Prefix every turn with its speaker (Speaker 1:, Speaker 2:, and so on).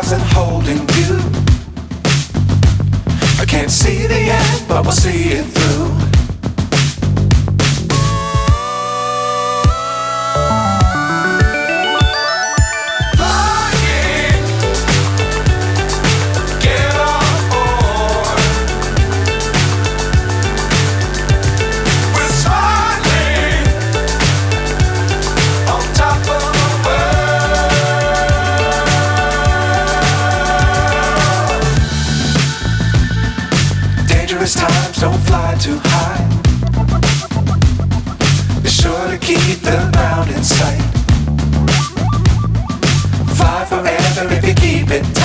Speaker 1: stars and holding you. I can't see the end, but we'll see it through. Times don't fly too high. Be sure to keep the ground in sight. Fly forever if you keep it